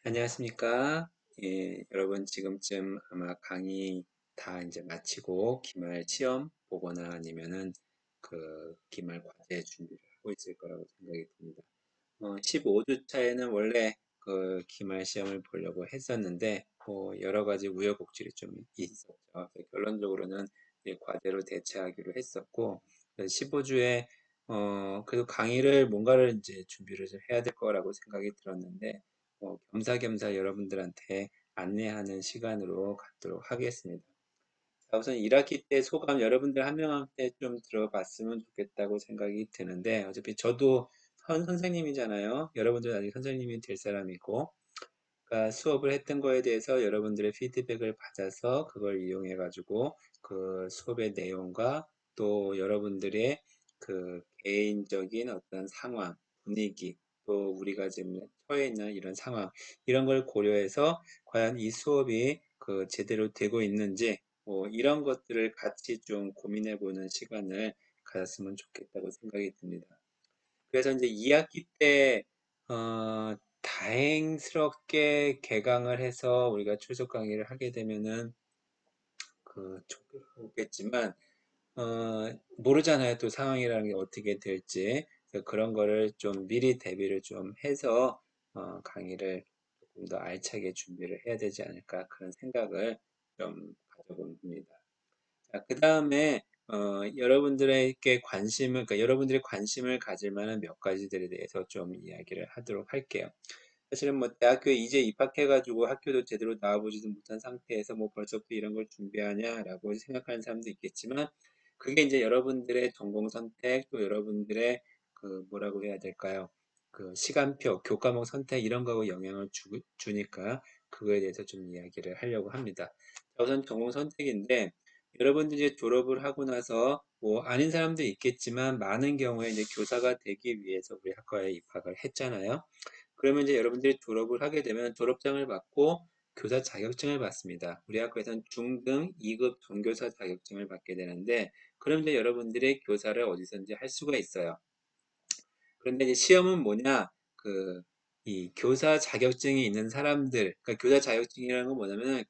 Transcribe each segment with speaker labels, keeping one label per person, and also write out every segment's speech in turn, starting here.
Speaker 1: 안녕하십니까? 예, 여러분 지금쯤 아마 강의 다 이제 마치고 기말 시험 보거나 아니면은 그 기말 과제 준비를 하고 있을 거라고 생각이 듭니다. 15주 차에는 원래 그 기말 시험을 보려고 했었는데 뭐 여러 가지 우여곡절이 좀 있었죠. 그래서 결론적으로는 이제 과제로 대체하기로 했었고 15주에 그래도 강의를 뭔가를 이제 준비를 좀 해야 될 거라고 생각이 들었는데 겸사겸사 여러분들한테 안내하는 시간으로 갖도록 하겠습니다. 자, 우선 1학기 때 소감 여러분들 한 명 한 테 좀 들어봤으면 좋겠다고 생각이 드는데 어차피 저도 선생님이잖아요. 여러분들 아직 선생님이 될 사람이고 그러니까 수업을 했던 거에 대해서 여러분들의 피드백을 받아서 그걸 이용해 가지고 그 수업의 내용과 또 여러분들의 그 개인적인 어떤 상황, 분위기, 또 우리가 지금 처해 있는 이런 상황, 이런 걸 고려해서 과연 이 수업이 그 제대로 되고 있는지 뭐 이런 것들을 같이 좀 고민해 보는 시간을 가졌으면 좋겠다고 생각이 듭니다. 그래서 이제 2학기 때, 다행스럽게 개강을 해서 우리가 출석 강의를 하게 되면은 좋겠지만, 모르잖아요. 또 상황이라는 게 어떻게 될지. 그래서 그런 거를 좀 미리 대비를 좀 해서, 강의를 조금 더 알차게 준비를 해야 되지 않을까 그런 생각을 좀 가져봅니다. 자, 그 다음에 여러분들에게 관심을, 그러니까 여러분들이 관심을 가질 만한 몇 가지들에 대해서 좀 이야기를 하도록 할게요. 사실은 뭐 대학교에 이제 입학해가지고 학교도 제대로 나와보지도 못한 상태에서 뭐 벌써부터 이런 걸 준비하냐라고 생각하는 사람도 있겠지만 그게 이제 여러분들의 전공 선택 또 여러분들의 그 뭐라고 해야 될까요? 그 시간표, 교과목 선택 이런 거하고 영향을 주니까 그거에 대해서 좀 이야기를 하려고 합니다. 자, 우선 전공 선택인데 여러분들이 졸업을 하고 나서 뭐 아닌 사람도 있겠지만 많은 경우에 이제 교사가 되기 위해서 우리 학과에 입학을 했잖아요. 그러면 이제 여러분들이 졸업을 하게 되면 졸업장을 받고 교사 자격증을 받습니다. 우리 학교에서는 중등 2급 전교사 자격증을 받게 되는데, 그럼 이제 여러분들이 교사를 어디서든지 할 수가 있어요. 그런데 이제 시험은 뭐냐? 이 교사 자격증이 있는 사람들, 그러니까 교사 자격증이라는 건 뭐냐면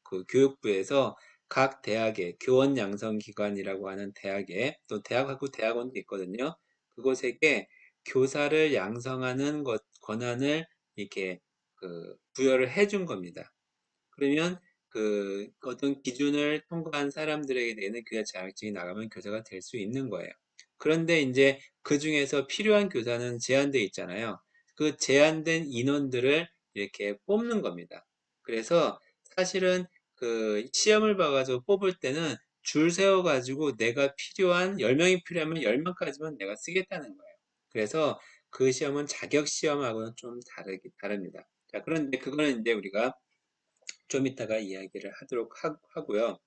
Speaker 1: 그 교육부에서 각 대학에 교원 양성 기관이라고 하는 대학에 또 대학하고 대학원도 있거든요. 그곳에게 교사를 양성하는 권한을 이렇게 부여를 해준 겁니다. 그러면 그 어떤 기준을 통과한 사람들에게 되는 교사 자격증이 나가면 교사가 될 수 있는 거예요. 그런데 이제 그 중에서 필요한 교사는 제한되어 있잖아요. 그 제한된 인원들을 이렇게 뽑는 겁니다. 그래서 사실은 그 시험을 봐가지고 뽑을 때는 줄 세워가지고 내가 필요한 10명이 필요하면 10명까지만 내가 쓰겠다는 거예요. 그래서 그 시험은 자격 시험하고는 좀 다릅니다. 자, 그런데 그거는 이제 우리가 좀 이따가 이야기를 하도록 하고요.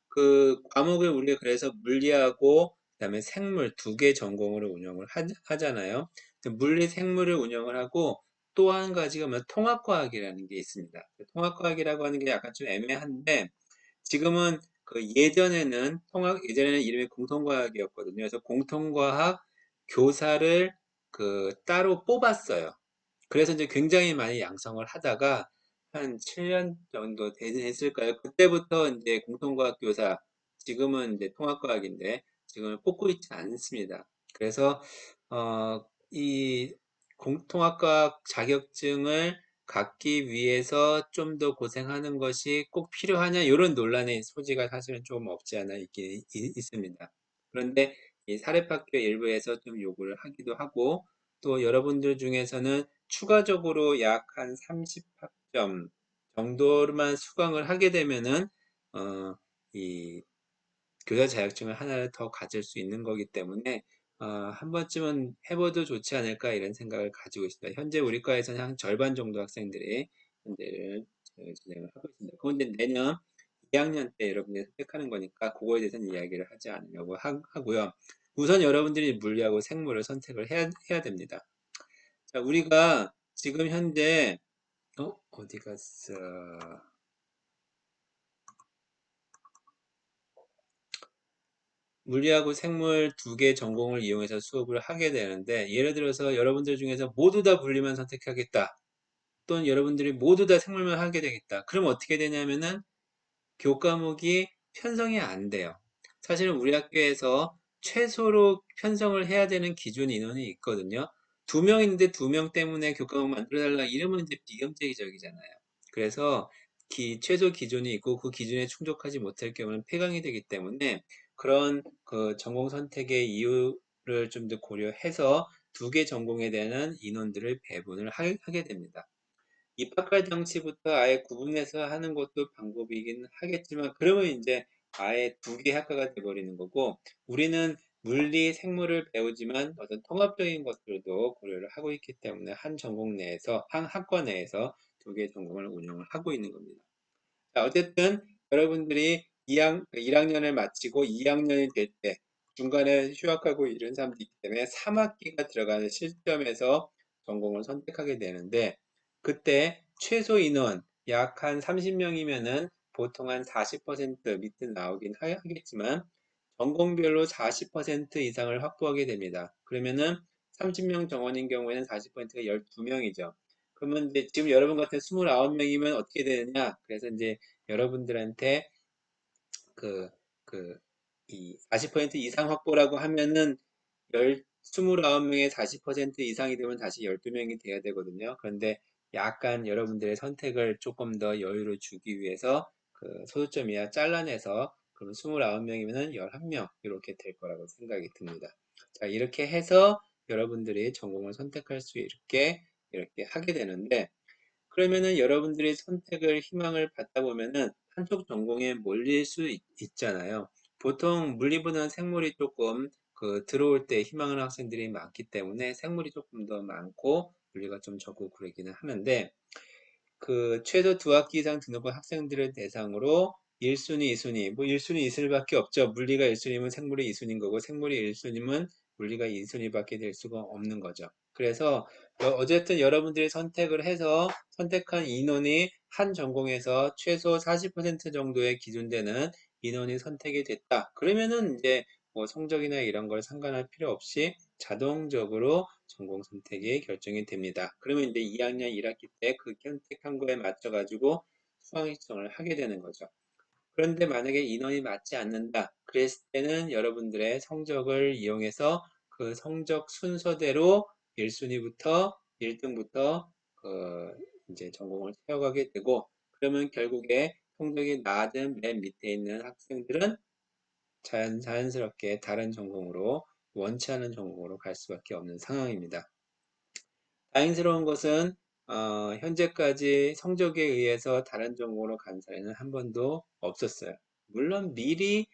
Speaker 1: 그 과목을 우리가 그래서 물리하고 그다음에 생물 두 개 전공으로 운영을 하잖아요. 물리 생물을 운영을 하고 또 한 가지가 뭐 통합과학이라는 게 있습니다. 통합과학이라고 하는 게 약간 좀 애매한데 지금은 예전에는 이름이 공통과학이었거든요. 그래서 공통과학 교사를 따로 뽑았어요. 그래서 이제 굉장히 많이 양성을 하다가 한 7년 정도 됐을까요? 그때부터 이제 공통과학 교사, 지금은 이제 통합과학인데, 지금은 뽑고 있지 않습니다. 그래서, 이 공통학과학 자격증을 갖기 위해서 좀 더 고생하는 것이 꼭 필요하냐, 이런 논란의 소지가 사실은 조금 없지 않아 있긴 있습니다. 그런데 이 사립학교 일부에서 좀 요구를 하기도 하고, 또 여러분들 중에서는 추가적으로 약 한 30학점 정도만 수강을 하게 되면은 어, 이 교사 자격증을 하나를 더 가질 수 있는 거기 때문에 한 번쯤은 해봐도 좋지 않을까 이런 생각을 가지고 있습니다. 현재 우리 과에서는 한 절반 정도 학생들이 현재를 진행을 하고 있습니다. 그런데 내년 2학년 때 여러분들이 선택하는 거니까 그거에 대해서는 이야기를 하지 않으려고 하고요. 우선 여러분들이 물리하고 생물을 선택을 해야 됩니다. 자, 우리가 지금 현재 어디 갔어? 물리하고 생물 두 개 전공을 이용해서 수업을 하게 되는데 예를 들어서 여러분들 중에서 모두 다 물리만 선택하겠다. 또는 여러분들이 모두 다 생물만 하게 되겠다. 그럼 어떻게 되냐면은 교과목이 편성이 안 돼요. 사실은 우리 학교에서 최소로 편성을 해야 되는 기준 인원이 있거든요. 2명인데 2명 때문에 교과목 만들어달라 이러면 이제 비경제적이잖아요. 그래서 최소 기준이 있고 그 기준에 충족하지 못할 경우는 폐강이 되기 때문에 그런 그 전공 선택의 이유를 좀 더 고려해서 2개 전공에 대한 인원들을 배분을 하게 됩니다. 입학할 당시부터 아예 구분해서 하는 것도 방법이긴 하겠지만 그러면 이제 아예 2개 학과가 돼버리는 거고 우리는 물리, 생물을 배우지만 어떤 통합적인 것들도 고려를 하고 있기 때문에 한 전공 내에서, 한 학과 내에서 2개 전공을 운영을 하고 있는 겁니다. 자, 어쨌든 여러분들이 1학년을 마치고 2학년이 될 때 중간에 휴학하고 이런 사람도 있기 때문에 3학기가 들어가는 시점에서 전공을 선택하게 되는데 그때 최소 인원 약 한 30명이면은 보통 한 40% 밑에 나오긴 하겠지만 전공별로 40% 이상을 확보하게 됩니다. 그러면은 30명 정원인 경우에는 40%가 12명이죠. 그러면 이제 지금 여러분 같은 29명이면 어떻게 되느냐? 그래서 이제 여러분들한테 그, 그, 이 40% 이상 확보라고 하면은 29명의 40% 이상이 되면 다시 12명이 돼야 되거든요. 그런데 약간 여러분들의 선택을 조금 더 여유를 주기 위해서 그 소수점 이하 잘라내서 그럼 29명이면은 11명 이렇게 될 거라고 생각이 듭니다. 자, 이렇게 해서 여러분들이 전공을 선택할 수 있게 이렇게 하게 되는데 그러면은 여러분들이 선택을 희망을 받다 보면은 한쪽 전공에 몰릴 수 있잖아요. 보통 물리보다는 생물이 조금 들어올 때 희망하는 학생들이 많기 때문에 생물이 조금 더 많고 물리가 좀 적고 그러기는 하는데 최소 2학기 이상 등록한 학생들을 대상으로 1순위, 2순위, 뭐 1순위, 2순위밖에 없죠. 물리가 1순위면 생물이 2순위인 거고 생물이 1순위면 물리가 2순위밖에 될 수가 없는 거죠. 그래서 어쨌든 여러분들이 선택을 해서 선택한 인원이 한 전공에서 최소 40% 정도의 기준되는 인원이 선택이 됐다. 그러면은 이제 뭐 성적이나 이런 걸 상관할 필요 없이 자동적으로 전공 선택이 결정이 됩니다. 그러면 이제 2학년 1학기 때 그 선택한 거에 맞춰가지고 수강 신청을 하게 되는 거죠. 그런데 만약에 인원이 맞지 않는다. 그랬을 때는 여러분들의 성적을 이용해서 그 성적 순서대로 1순위부터 1등부터 이제 전공을 채워가게 되고 그러면 결국에 성적이 낮은 맨 밑에 있는 학생들은 자연스럽게 다른 전공으로 원치 않은 전공으로 갈 수밖에 없는 상황입니다. 다행스러운 것은 현재까지 성적에 의해서 다른 전공으로 간 사례는 한 번도 없었어요. 물론 미리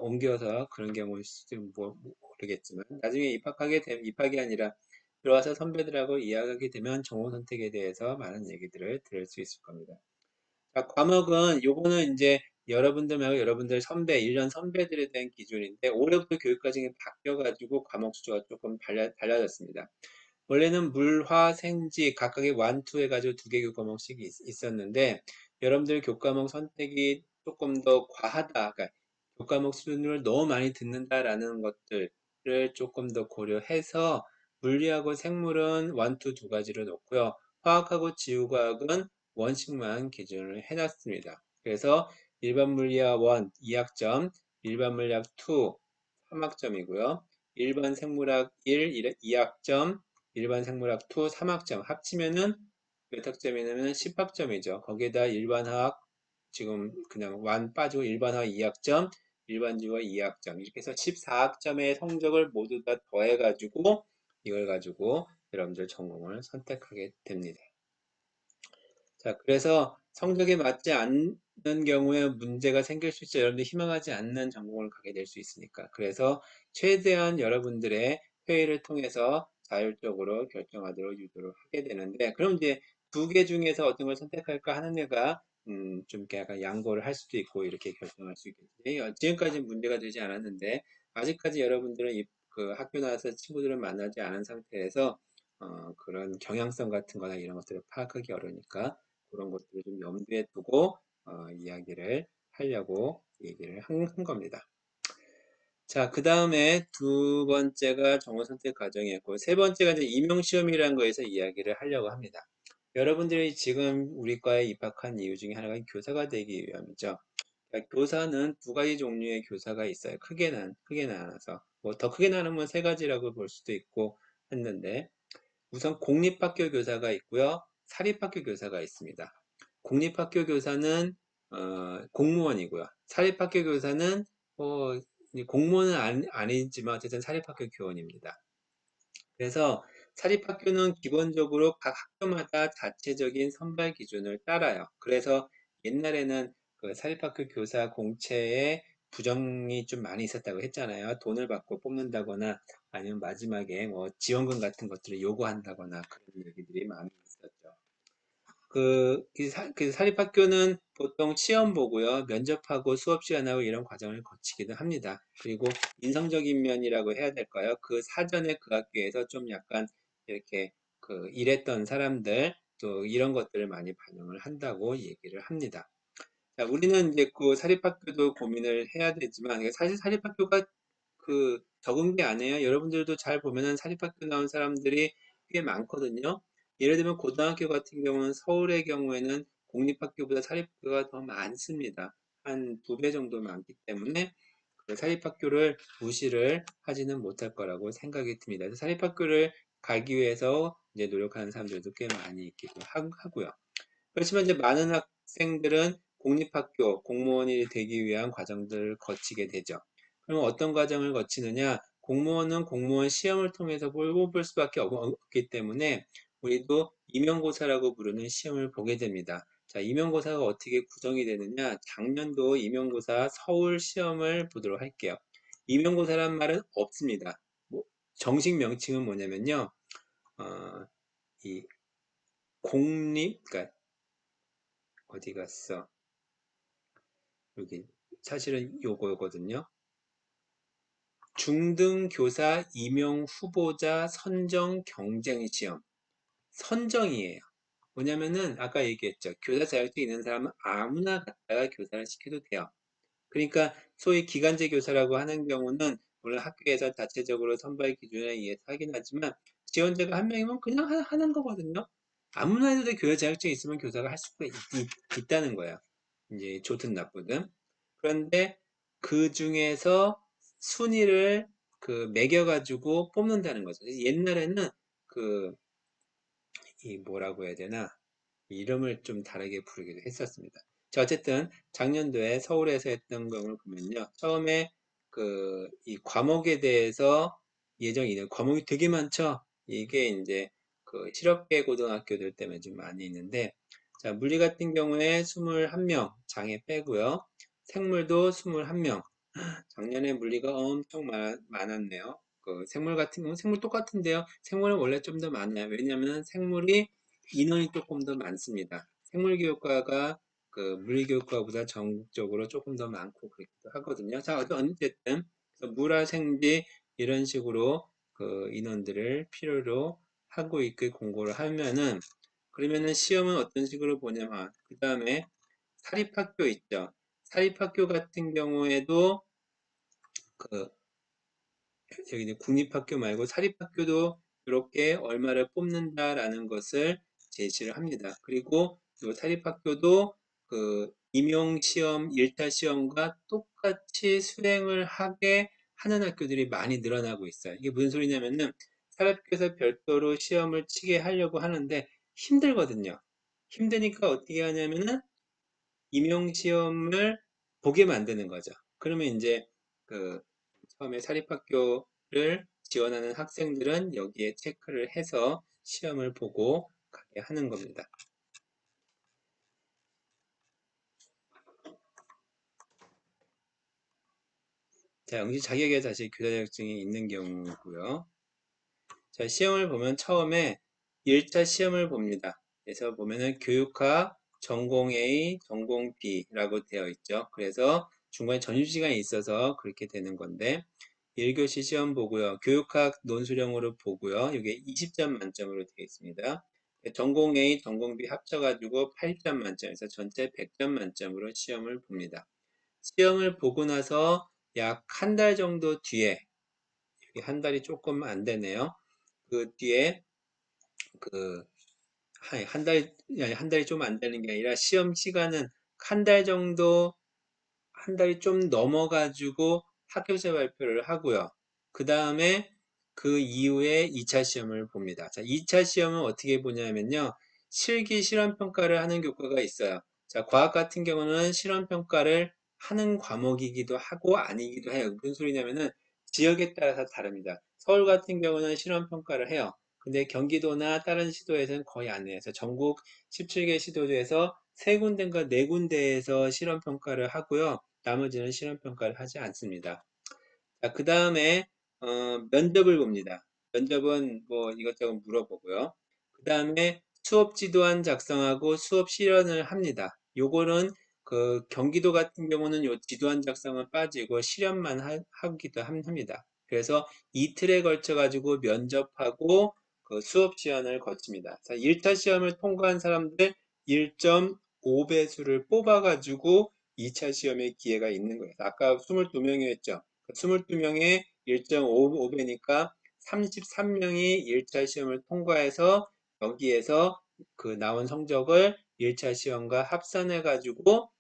Speaker 1: 옮겨서 그런 경우일 수도 모르겠지만 나중에 입학이 아니라 들어와서 선배들하고 이야기하게 되면 전공 선택에 대해서 많은 얘기들을 들을 수 있을 겁니다. 자, 과목은 요거는 이제 여러분들 말고 여러분들 선배, 1년 선배들에 대한 기준인데 올해부터 교육과정이 바뀌어가지고 과목 수가 조금 달라졌습니다. 원래는 물, 화, 생지 각각의 완투 해가지고 2개 교과목씩 있었는데 여러분들 교과목 선택이 조금 더 과하다. 그러니까 교과목 수준을 너무 많이 듣는다라는 것들을 조금 더 고려해서 물리하고 생물은 완투 2가지로 놓고요. 화학하고 지구과학은 원씩만 기준을 해놨습니다. 그래서 일반 물리학 1 2학점, 일반 물리학 2 3학점이고요. 일반 생물학 1 2학점, 일반 생물학 2 3학점 합치면은 몇 학점이냐면 10학점이죠. 거기에다 일반화학 지금 그냥 완 빠지고 일반화학 2학점, 일반지구화 2학점 이렇게 해서 14학점의 성적을 모두 다 더해가지고 이걸 가지고 여러분들 전공을 선택하게 됩니다. 자, 그래서 성적에 맞지 않는 경우에 문제가 생길 수 있죠. 여러분들이 희망하지 않는 전공을 가게 될 수 있으니까. 그래서 최대한 여러분들의 회의를 통해서 자율적으로 결정하도록 유도를 하게 되는데, 그럼 이제 2개 중에서 어떤 걸 선택할까 하는 애가 좀 약간 양보를 할 수도 있고 이렇게 결정할 수 있겠지. 지금까지는 문제가 되지 않았는데 아직까지 여러분들은 학교 나와서 친구들을 만나지 않은 상태에서 그런 경향성 같은 거나 이런 것들을 파악하기 어려우니까 그런 것들을 좀 염두에 두고 이야기를 하려고 얘기를 한 겁니다. 자, 그 다음에 2번째가 정보 선택 과정이었고, 3번째가 이제 임용시험이라는 거에서 이야기를 하려고 합니다. 여러분들이 지금 우리 과에 입학한 이유 중에 하나가 교사가 되기 위함이죠. 그러니까 교사는 두 가지 종류의 교사가 있어요. 크게 나눠서. 뭐 더 크게 나누면 세 가지라고 볼 수도 있고 했는데, 우선 공립학교 교사가 있고요. 사립학교 교사가 있습니다. 공립학교 교사는 공무원이고요. 사립학교 교사는 공무원은 아니지만 어쨌든 사립학교 교원입니다. 그래서 사립학교는 기본적으로 각 학교마다 자체적인 선발 기준을 따라요. 그래서 옛날에는 그 사립학교 교사 공채에 부정이 좀 많이 있었다고 했잖아요. 돈을 받고 뽑는다거나 아니면 마지막에 뭐 지원금 같은 것들을 요구한다거나 그런 얘기들이 많이 있었죠. 그 사립학교는 보통 시험 보고요, 면접하고 수업 시간하고 이런 과정을 거치기도 합니다. 그리고 인성적인 면이라고 해야 될까요? 그 사전에 그 학교에서 좀 약간 이렇게 그 일했던 사람들 또 이런 것들을 많이 반영을 한다고 얘기를 합니다. 자, 우리는 이제 그 사립학교도 고민을 해야 되지만 사실 사립학교가 그 적은 게 아니에요. 여러분들도 잘 보면은 사립학교 나온 사람들이 꽤 많거든요. 예를 들면 고등학교 같은 경우는 서울의 경우에는 공립학교보다 사립학교가 더 많습니다. 한 두 배 정도 많기 때문에 그 사립학교를 무시를 하지는 못할 거라고 생각이 듭니다. 그래서 사립학교를 가기 위해서 이제 노력하는 사람들도 꽤 많이 있기도 하고요. 그렇지만 이제 많은 학생들은 공립학교 공무원이 되기 위한 과정들을 거치게 되죠. 그럼 어떤 과정을 거치느냐? 공무원은 공무원 시험을 통해서 뽑을 수밖에 없기 때문에 우리도 임용고사라고 부르는 시험을 보게 됩니다. 자, 임용고사가 어떻게 구성이 되느냐? 작년도 임용고사 서울 시험을 보도록 할게요. 임용고사란 말은 없습니다. 뭐, 정식 명칭은 뭐냐면요. 어, 이 그러니까 어디 갔어? 여기 사실은 요거거든요. 중등교사 임용 후보자 선정 경쟁 시험. 선정이에요. 뭐냐면은 아까 얘기했죠. 교사 자격증 있는 사람은 아무나 갖다가 교사를 시켜도 돼요. 그러니까 소위 기간제 교사라고 하는 경우는 물론 학교에서 자체적으로 선발 기준에 의해서 하긴 하지만 지원자가 한 명이면 그냥 하는 거거든요. 아무나 해도 교사 자격증 있으면 교사가 할 수가 있다는 거예요. 이제 좋든 나쁘든. 그런데 그 중에서 순위를 그 매겨가지고 뽑는다는 거죠. 옛날에는 그, 이 뭐라고 해야 되나? 이름을 좀 다르게 부르기도 했었습니다. 자, 어쨌든 작년도에 서울에서 했던 경우를 보면요. 처음에 그, 이 과목에 대해서 예정이 있는 과목이 되게 많죠? 이게 이제 그 실업계 고등학교들 때문에 좀 많이 있는데, 자, 물리 같은 경우에 21명, 장애 빼고요. 생물도 21명, 작년에 물리가 엄청 많았네요. 그 생물 같은 경우는 생물 똑같은데요. 생물은 원래 좀 더 많아요. 왜냐하면 생물이 인원이 조금 더 많습니다. 생물교육과가 그 물리교육과보다 전국적으로 조금 더 많고 그렇기도 하거든요. 자, 어쨌든 물화생지 이런 식으로 그 인원들을 필요로 하고 있게 공고를 하면은 그러면은 시험은 어떤 식으로 보냐면 그 다음에 사립학교 있죠. 사립학교 같은 경우에도 그 여기 이제 국립학교 말고 사립학교도 이렇게 얼마를 뽑는다라는 것을 제시를 합니다. 그리고 이 사립학교도 그 임용시험, 1타 시험과 똑같이 수행을 하게 하는 학교들이 많이 늘어나고 있어요. 이게 무슨 소리냐면은 사립학교에서 별도로 시험을 치게 하려고 하는데 힘들거든요. 힘드니까 어떻게 하냐면은 임용시험을 보게 만드는 거죠. 그러면 이제 그 처음에 사립학교를 지원하는 학생들은 여기에 체크를 해서 시험을 보고 가게 하는 겁니다. 자, 응시 자격에 다시 교사 자격증이 있는 경우고요. 자, 시험을 보면 처음에 1차 시험을 봅니다. 그래서 보면은 교육학 전공 A, 전공 B라고 되어 있죠. 그래서 중간에 점심시간이 있어서 그렇게 되는 건데 1교시 시험 보고요. 교육학 논술형으로 보고요. 이게 20점 만점으로 되어 있습니다. 전공 A, 전공 B 합쳐가지고 8점 만점에서 전체 100점 만점으로 시험을 봅니다. 시험을 보고 나서 약 한 달 정도 뒤에, 한 달이 조금 안 되네요. 그 뒤에 그 아니, 아니, 한 달이 좀 안 되는 게 아니라 시험 시간은 한 달 정도, 한 달이 좀 넘어가지고 학교제 발표를 하고요. 그 다음에 그 이후에 2차 시험을 봅니다. 자, 2차 시험은 어떻게 보냐면요. 실기 실험평가를 하는 교과가 있어요. 자, 과학 같은 경우는 실험평가를 하는 과목이기도 하고 아니기도 해요. 무슨 소리냐면은 지역에 따라서 다릅니다. 서울 같은 경우는 실험평가를 해요. 근데 경기도나 다른 시도에서는 거의 안 해요. 그래서 전국 17개 시도 중에서 세 군데인가 네 군데에서 실험평가를 하고요. 나머지는 실험평가를 하지 않습니다. 자, 그 다음에 면접을 봅니다. 면접은 뭐 이것저것 물어보고요. 그 다음에 수업 지도안 작성하고 수업 실현을 합니다. 요거는 그 경기도 같은 경우는 요 지도안 작성은 빠지고 실현만 하기도 합니다. 그래서 이틀에 걸쳐 가지고 면접하고 그 수업 시연을 거칩니다. 자, 1차 시험을 통과한 사람들 1.5배수를 뽑아가지고 2차 시험의 기회가 있는 거예요. 아까 22명이었죠. 22명에 1.5배니까 33명이 1차 시험을 통과해서 여기에서 그 나온 성적을 1차 시험과 합산해 가지고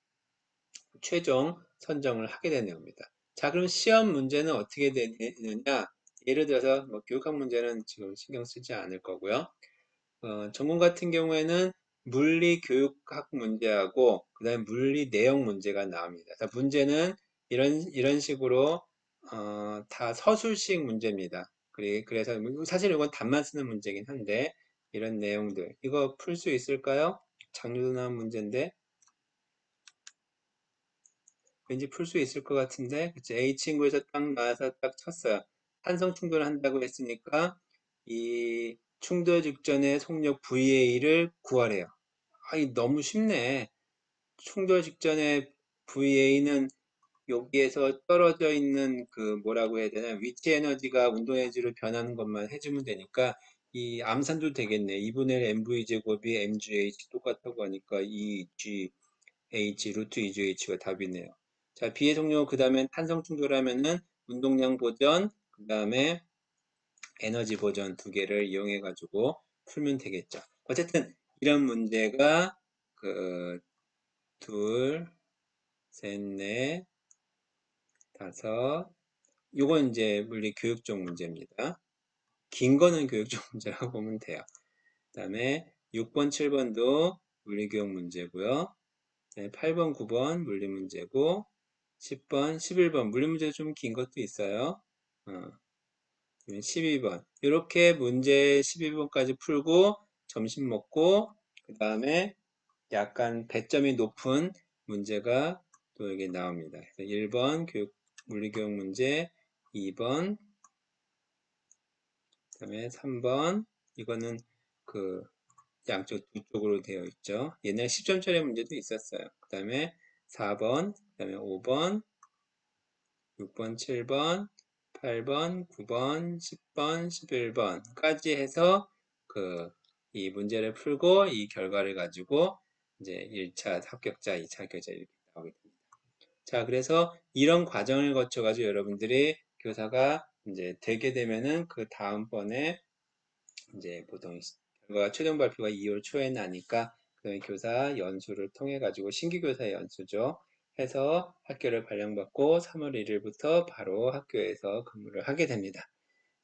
Speaker 1: 최종 선정을 하게 되는 겁니다. 자, 그럼 시험 문제는 어떻게 되느냐? 예를 들어서 뭐 교육학 문제는 지금 신경 쓰지 않을 거고요. 전공 같은 경우에는 물리 교육학 문제하고 그다음에 물리 내용 문제가 나옵니다. 자, 문제는 이런 식으로 다 서술식 문제입니다. 그래서 사실 이건 답만 쓰는 문제긴 한데 이런 내용들 이거 풀 수 있을까요? 작년도 나온 문제인데 왠지 풀 수 있을 것 같은데 그치? A 친구에서 딱 나와서 딱 쳤어요. 탄성 충돌을 한다고 했으니까 이 충돌 직전의 속력 VA를 구하래요. 아이 너무 쉽네. 충돌 직전의 VA는 여기에서 떨어져 있는 그 뭐라고 해야 되나 위치 에너지가 운동 에너지로 변하는 것만 해주면 되니까 이 암산도 되겠네. 2분의 1 MV 제곱이 MGH 똑같다고 하니까 2G H 루트 2GH가 답이네요. 자, 비의 종류 그 다음에 탄성 충돌하면은 운동량 보전 그 다음에 에너지 보전 두 개를 이용해 가지고 풀면 되겠죠. 어쨌든 이런 문제가 그 둘, 셋, 넷, 다섯 요건 이제 물리 교육적 문제입니다. 긴 거는 교육적 문제라고 보면 돼요. 그 다음에 6번, 7번도 물리교육 문제고요. 8번, 9번 물리 문제고 10번, 11번 물리 문제 좀 긴 것도 있어요. 12번 이렇게 문제 12번까지 풀고 점심 먹고 그 다음에 약간 배점이 높은 문제가 또 여기 나옵니다. 1번 물리교육 문제 2번 그 다음에 3번 이거는 그 양쪽 두 쪽으로 되어 있죠. 옛날 10점짜리 문제도 있었어요. 그 다음에 4번, 그 다음에 5번, 6번, 7번, 8번, 9번, 10번, 11번까지 해서 이 문제를 풀고 이 결과를 가지고 이제 1차 합격자, 2차 합격자 이렇게 나오게 됩니다. 자, 그래서 이런 과정을 거쳐가지고 여러분들이 교사가 이제 되게 되면은 그 다음번에 이제 보통 결과가 최종 발표가 2월 초에 나니까 그 교사 연수를 통해 가지고 신규 교사 연수죠. 해서 학교를 발령받고 3월 1일부터 바로 학교에서 근무를 하게 됩니다.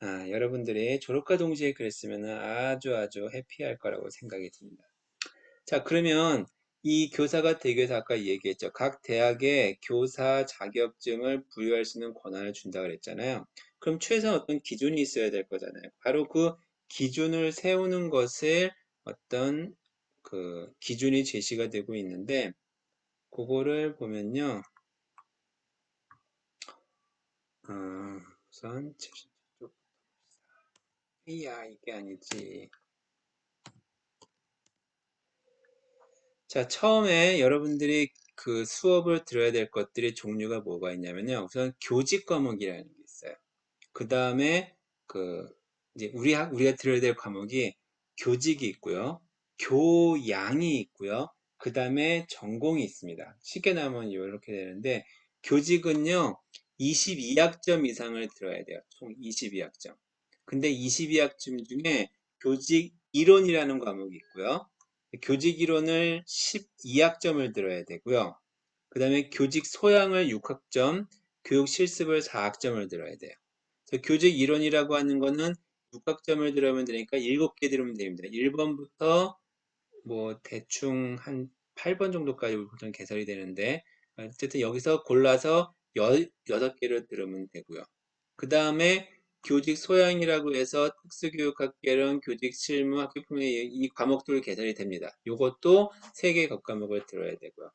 Speaker 1: 여러분들이 졸업과 동시에 그랬으면 아주 아주 해피할 거라고 생각이 듭니다. 자, 그러면 이 교사가 대교에서 아까 얘기했죠. 각 대학에 교사 자격증을 부여할 수 있는 권한을 준다 그랬잖아요. 그럼 최소한 어떤 기준이 있어야 될 거잖아요. 바로 그 기준을 세우는 것을 어떤 그 기준이 제시가 되고 있는데 그거를 보면요. 우선 이야 이게 아니지. 자, 처음에 여러분들이 그 수업을 들어야 될 것들이 종류가 뭐가 있냐면요. 우선 교직 과목이라는 게 있어요. 그 다음에 그 이제 우리가 들어야 될 과목이 교직이 있고요. 교양이 있고요. 그 다음에 전공이 있습니다. 쉽게 나오면 이렇게 되는데 교직은요. 22학점 이상을 들어야 돼요. 총 22학점. 근데 22학점 중에 교직 이론이라는 과목이 있고요. 교직 이론을 12학점을 들어야 되고요. 그 다음에 교직 소양을 6학점, 교육 실습을 4학점을 들어야 돼요. 그래서 교직 이론이라고 하는 거는 6학점을 들으면 되니까 7개 들으면 됩니다. 1번부터 뭐 대충 한 8번 정도까지 보통 개설이 되는데 어쨌든 여기서 골라서 6개를 들으면 되고요. 그 다음에 교직 소양이라고 해서 특수교육학개론, 교직 실무, 학교폭력 이 과목들 개설이 됩니다. 이것도 3개 과목을 들어야 되고요.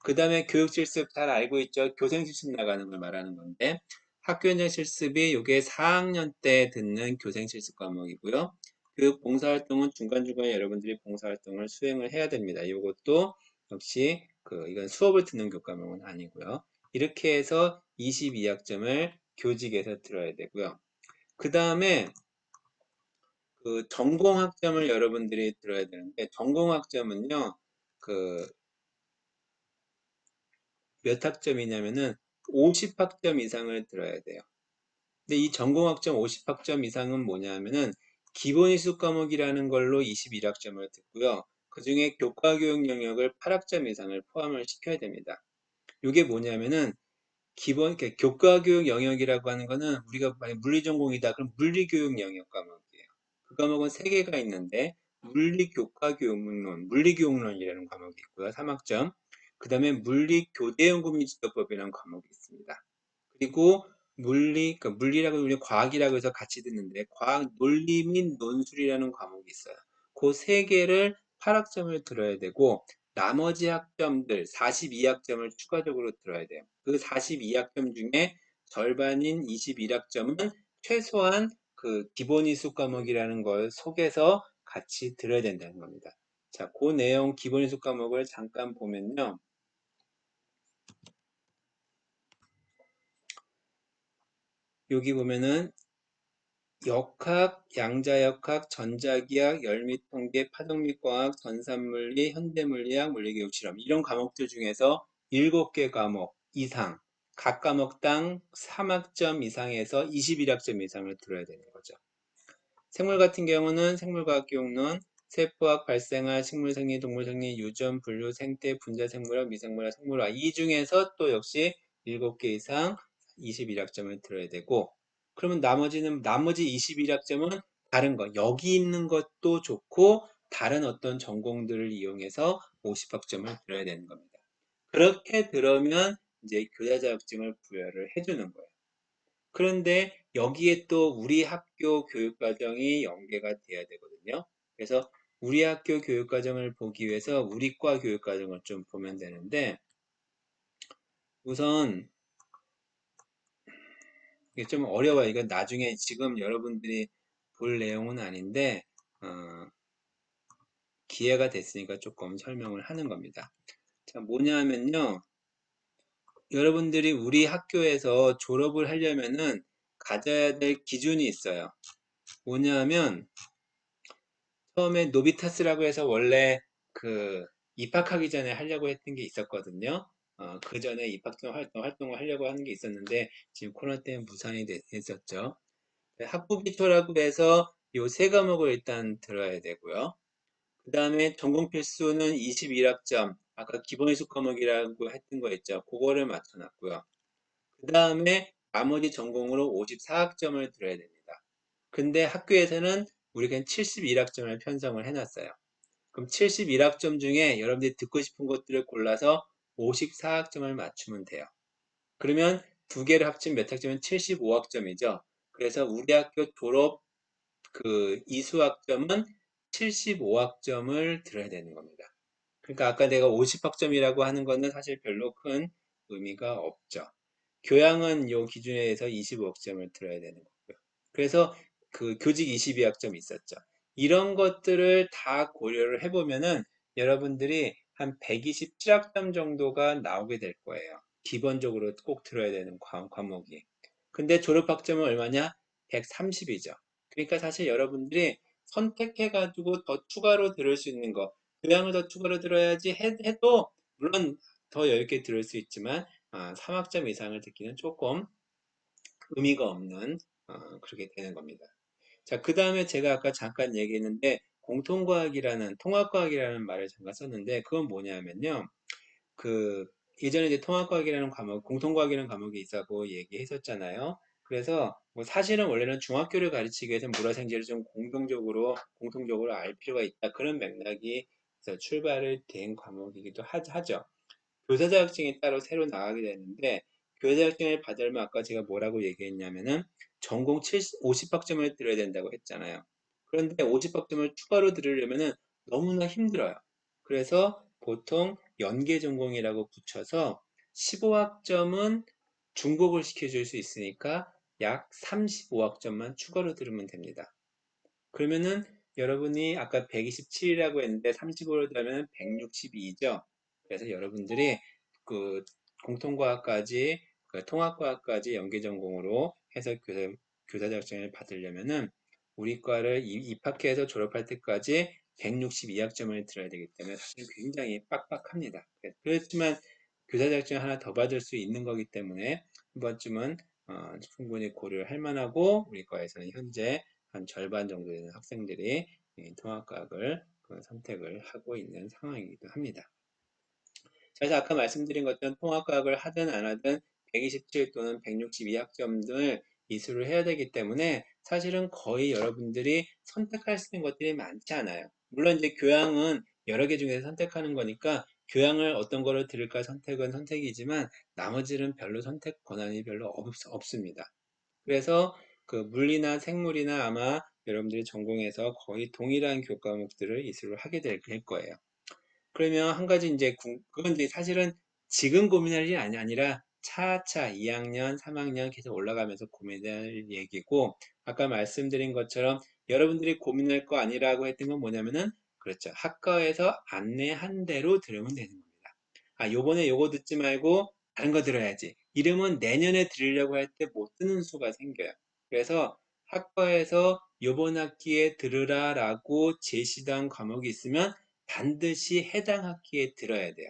Speaker 1: 그 다음에 교육 실습 잘 알고 있죠? 교생 실습 나가는 걸 말하는 건데 학교 현장 실습이 이게 4학년 때 듣는 교생 실습 과목이고요. 그 봉사활동은 중간중간에 여러분들이 봉사활동을 수행을 해야 됩니다. 이것도 역시 이건 수업을 듣는 교과목은 아니고요. 이렇게 해서 22학점을 교직에서 들어야 되고요. 그 다음에 그 전공학점을 여러분들이 들어야 되는데 전공학점은요. 몇 학점이냐면은 50학점 이상을 들어야 돼요. 근데 이 전공학점 50학점 이상은 뭐냐면은 기본 이수 과목이라는 걸로 21학점을 듣고요. 그 중에 교과교육 영역을 8학점 이상을 포함을 시켜야 됩니다. 이게 뭐냐면은 기본 교과교육 영역이라고 하는 거는 우리가 만약 물리전공이다 그럼 물리교육 영역 과목이에요. 그 과목은 3개가 있는데 물리교과교육론, 물리교육론이라는 과목이 있고요. 3학점. 그 다음에 물리교대연구민지도법이라는 과목이 있습니다. 그리고 그러니까 물리라고 우리 과학이라고 해서 같이 듣는데 과학 논리 및 논술이라는 과목이 있어요. 그 3개를 8학점을 들어야 되고 나머지 학점들 42학점을 추가적으로 들어야 돼요. 그 42학점 중에 절반인 21학점은 최소한 그 기본 이수 과목이라는 걸 속에서 같이 들어야 된다는 겁니다. 자, 그 내용 기본 이수 과목을 잠깐 보면요. 여기 보면은 역학, 양자역학, 전자기학, 열미통계, 파동밑과학, 전산물리, 현대물리학, 물리교육 실험 이런 과목들 중에서 7개 과목 이상 각 과목당 3학점 이상에서 21학점 이상을 들어야 되는 거죠. 생물 같은 경우는 생물과학교육론, 세포학, 발생학, 식물생리, 동물생리, 유전, 분류, 생태, 분자생물학, 미생물학, 생물학 이 중에서 또 역시 7개 이상 21학점을 들어야 되고 그러면 나머지 21학점은 다른 거 여기 있는 것도 좋고 다른 어떤 전공들을 이용해서 50학점을 들어야 되는 겁니다. 그렇게 들으면 이제 교사 자격증을 부여를 해주는 거예요. 그런데 여기에 또 우리 학교 교육과정이 연계가 돼야 되거든요. 그래서 우리 학교 교육과정을 보기 위해서 우리 과 교육과정을 좀 보면 되는데 우선 이게 좀 어려워요. 이건 나중에 지금 여러분들이 볼 내용은 아닌데 기회가 됐으니까 조금 설명을 하는 겁니다. 자, 뭐냐면요. 여러분들이 우리 학교에서 졸업을 하려면은 가져야 될 기준이 있어요. 뭐냐면 처음에 노비타스라고 해서 원래 그 입학하기 전에 하려고 했던 게 있었거든요. 그 전에 입학전 활동을 하려고 하는 게 있었는데 지금 코로나 때문에 무산이 됐었죠. 학부 기초라고 해서 요 3과목을 일단 들어야 되고요. 그 다음에 전공 필수는 21학점, 아까 기본 이수 과목이라고 했던 거 있죠. 그거를 맞춰놨고요. 그 다음에 나머지 전공으로 54학점을 들어야 됩니다. 근데 학교에서는 우리가 71학점을 편성을 해놨어요. 그럼 71학점 중에 여러분들이 듣고 싶은 것들을 골라서 54학점을 맞추면 돼요. 그러면 두 개를 합치면 몇 학점이면 75학점이죠. 그래서 우리 학교 졸업 그 이수학점은 75학점을 들어야 되는 겁니다. 그러니까 아까 내가 50학점이라고 하는 거는 사실 별로 큰 의미가 없죠. 교양은 요 기준에 의해서 25학점을 들어야 되는 거고요. 그래서 그 교직 22학점이 있었죠. 이런 것들을 다 고려를 해보면은 여러분들이 한 127학점 정도가 나오게 될 거예요. 기본적으로 꼭 들어야 되는 과목이. 근데 졸업학점은 얼마냐? 130이죠. 그러니까 사실 여러분들이 선택해가지고 더 추가로 들을 수 있는 거, 교양을 더 추가로 들어야지 해도 물론 더 10개 들을 수 있지만 3학점 이상을 듣기는 조금 의미가 없는 그렇게 되는 겁니다. 자, 그 다음에 제가 아까 잠깐 얘기했는데 공통과학이라는, 통합과학이라는 말을 잠깐 썼는데, 그건 뭐냐면요. 그, 예전에 이제 통합과학이라는 과목, 공통과학이라는 과목이 있다고 얘기했었잖아요. 그래서 뭐 사실은 원래는 중학교를 가르치기 위해서 물화생지를 좀 공통적으로 알 필요가 있다. 그런 맥락이 서 출발을 된 과목이기도 하죠. 교사 자격증이 따로 새로 나가게 되는데 교사 자격증을 받으려면 아까 제가 뭐라고 얘기했냐면은 전공 50학점을 들어야 된다고 했잖아요. 그런데 50학점을 추가로 들으려면은 너무나 힘들어요. 그래서 보통 연계 전공이라고 붙여서 15학점은 중복을 시켜줄 수 있으니까 약 35학점만 추가로 들으면 됩니다. 그러면은 여러분이 아까 127이라고 했는데 30으로 더하면 162죠. 그래서 여러분들이 그 공통과학까지 그 통합과학까지 연계전공으로 해서 교사 자격증을 받으려면은 우리 과를 입학해서 졸업할 때까지 162학점을 들어야 되기 때문에 사실 굉장히 빡빡합니다. 그렇지만 교사 자격증 하나 더 받을 수 있는 거기 때문에 한 번쯤은 충분히 고려할 만하고 우리 과에서는 현재 한 절반 정도 되는 학생들이 통합과학을 선택을 하고 있는 상황이기도 합니다. 그래서 아까 말씀드린 것처럼 통합과학을 하든 안 하든 127 또는 162학점 등을 이수를 해야 되기 때문에 사실은 거의 여러분들이 선택할 수 있는 것들이 많지 않아요. 물론 이제 교양은 여러 개 중에서 선택하는 거니까 교양을 어떤 거를 들을까 선택은 선택이지만 나머지는 별로 선택 권한이 별로 없습니다. 그래서 그 물리나 생물이나 아마 여러분들이 전공에서 거의 동일한 교과목들을 이수를 하게 될 거예요. 그러면 한 가지 이제 그건 이제 사실은 지금 고민할 일이 아니라 차차 2학년, 3학년 계속 올라가면서 고민할 얘기고 아까 말씀드린 것처럼 여러분들이 고민할 거 아니라고 했던 건 뭐냐면은 그렇죠. 학과에서 안내한 대로 들으면 되는 겁니다. 아, 요번에 요거 듣지 말고 다른 거 들어야지. 이러면 내년에 들으려고 할 때 못 듣는 수가 생겨요. 그래서 학과에서 요번 학기에 들으라라고 제시한 과목이 있으면 반드시 해당 학기에 들어야 돼요.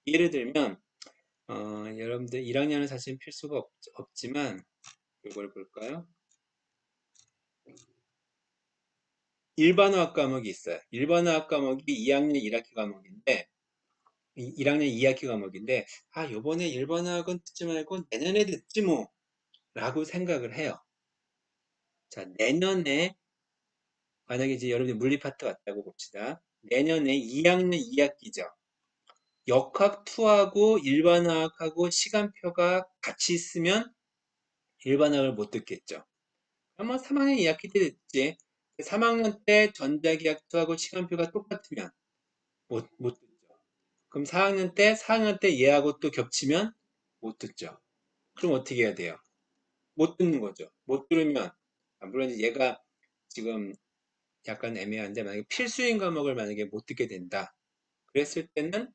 Speaker 1: 예를 들면 여러분들 1학년은 사실 필수가 없지만 이걸 볼까요? 일반어학 과목이 있어요. 일반어학 과목이 2학년 1학기 과목인데 1학년 2학기 과목인데 아 요번에 일반어학은 듣지 말고 내년에 듣지 뭐 라고 생각을 해요. 자 내년에 만약에 이제 여러분이 물리 파트 왔다고 봅시다. 내년에 2학년 2학기죠. 역학2하고 일반화학하고 시간표가 같이 있으면 일반화학을 못 듣겠죠. 아마 3학년 2학기 때 듣지. 3학년 때 전자기학2하고 시간표가 똑같으면 못 듣죠. 그럼 4학년 때 얘하고 또 겹치면 못 듣죠. 그럼 어떻게 해야 돼요? 못 듣는 거죠. 못 들으면, 물론 얘가 지금 약간 애매한데, 만약에 필수인 과목을 만약에 못 듣게 된다. 그랬을 때는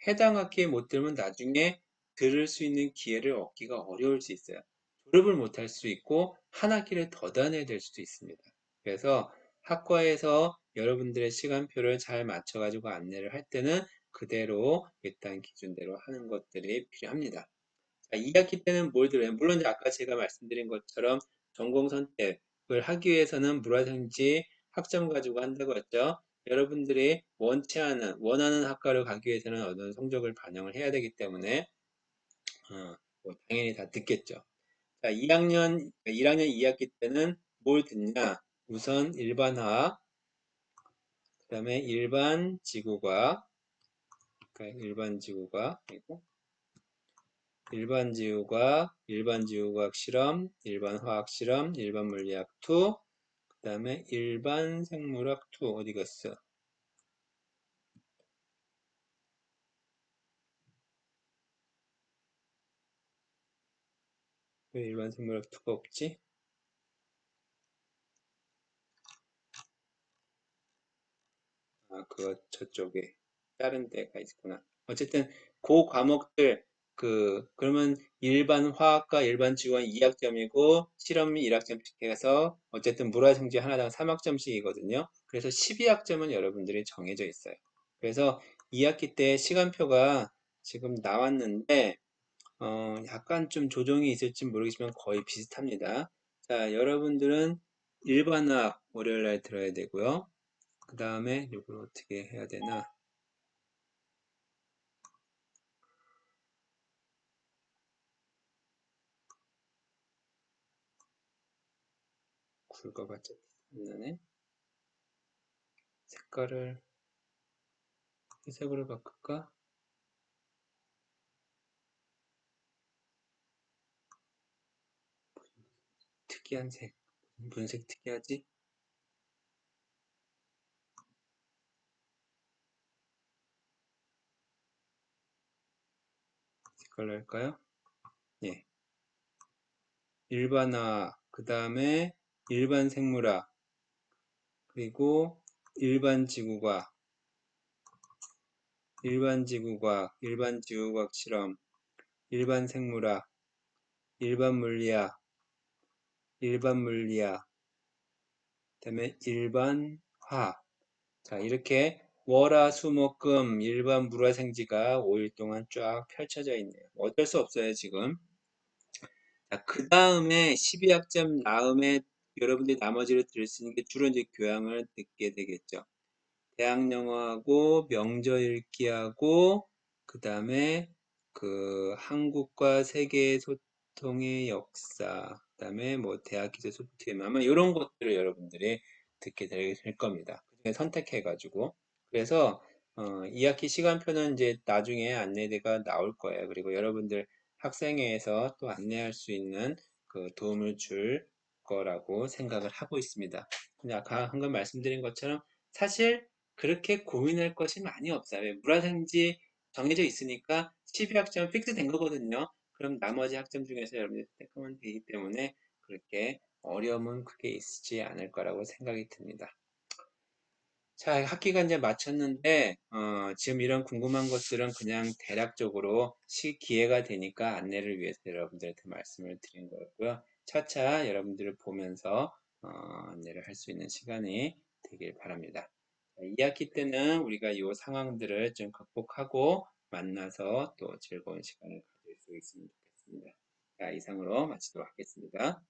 Speaker 1: 해당 학기에 못 들으면 나중에 들을 수 있는 기회를 얻기가 어려울 수 있어요. 졸업을 못할 수 있고 한 학기를 더 다녀야 될 수도 있습니다. 그래서 학과에서 여러분들의 시간표를 잘 맞춰가지고 안내를 할 때는 그대로 일단 기준대로 하는 것들이 필요합니다. 자, 2학기 때는 뭘 들어요? 물론 아까 제가 말씀드린 것처럼 전공 선택을 하기 위해서는 물화생지 학점 가지고 한다고 했죠. 여러분들이 원하는 학과를 가기 위해서는 어떤 성적을 반영을 해야 되기 때문에 뭐 당연히 다 듣겠죠. 자, 1학년 2학기 때는 뭘 듣냐? 우선 일반화학, 그 다음에 일반 지구과학, 그러니까 일반 지구과학, 그리고 일반 지구과학, 일반 지구과학 실험, 일반 화학 실험, 일반 물리학 2, 그 다음에 일반 생물학 2 어디 갔어? 왜 일반 생물학 2가 없지? 아, 그거 저쪽에 다른 데가 있구나. 어쨌든 그 과목들 그러면 일반 화학과 일반 지구는 2학점이고 실험이 1학점씩 해서 어쨌든 물화생지 하나당 3학점씩이거든요. 그래서 12학점은 여러분들이 정해져 있어요. 그래서 2학기 때 시간표가 지금 나왔는데 약간 좀 조정이 있을지 모르겠지만 거의 비슷합니다. 자, 여러분들은 일반화학 월요일 날 들어야 되고요. 그 다음에 이걸 어떻게 해야 되나? 굵어봤자 티타늄이네. 색깔을 회색으로 바꿀까? 특이한 색. 분색 특이하지? 색깔로 할까요? 예. 일반화, 그 다음에 일반 생물학, 그리고 일반 지구과학, 일반 지구과학, 일반 지구과학 실험, 일반 생물학, 일반 물리학, 일반 물리학, 그 다음에 일반 화학. 자, 이렇게 월화수목금 일반 물화생지가 5일 동안 쫙 펼쳐져 있네요. 어쩔 수 없어요, 지금. 자, 그 다음에 12학점 다음에 여러분들이 나머지를 들을 수 있는 게 주로 이제 교양을 듣게 되겠죠. 대학 영어하고 명저 읽기하고 그 다음에 그 한국과 세계 소통의 역사, 그 다음에 뭐 대학 기술 소프트웨어 아마 이런 것들을 여러분들이 듣게 될 겁니다. 그중에 선택해가지고 그래서 2학기 시간표는 이제 나중에 안내대가 나올 거예요. 그리고 여러분들 학생회에서 또 안내할 수 있는 그 도움을 줄 거라고 생각을 하고 있습니다. 그냥 아까 방금 말씀드린 것처럼 사실 그렇게 고민할 것이 많이 없어요. 물화생지 정해져 있으니까 12학점 픽스 된 거거든요. 그럼 나머지 학점 중에서 여러분들이 택하면 되기 때문에 그렇게 어려움은 크게 있지 않을 거라고 생각이 듭니다. 자, 학기가 이제 마쳤는데, 지금 이런 궁금한 것들은 그냥 대략적으로 기회가 되니까 안내를 위해서 여러분들한테 말씀을 드린 거고요. 차차 여러분들을 보면서, 안내를 할 수 있는 시간이 되길 바랍니다. 2학기 때는 우리가 이 상황들을 좀 극복하고 만나서 또 즐거운 시간을 가질 수 있으면 좋겠습니다. 자, 이상으로 마치도록 하겠습니다.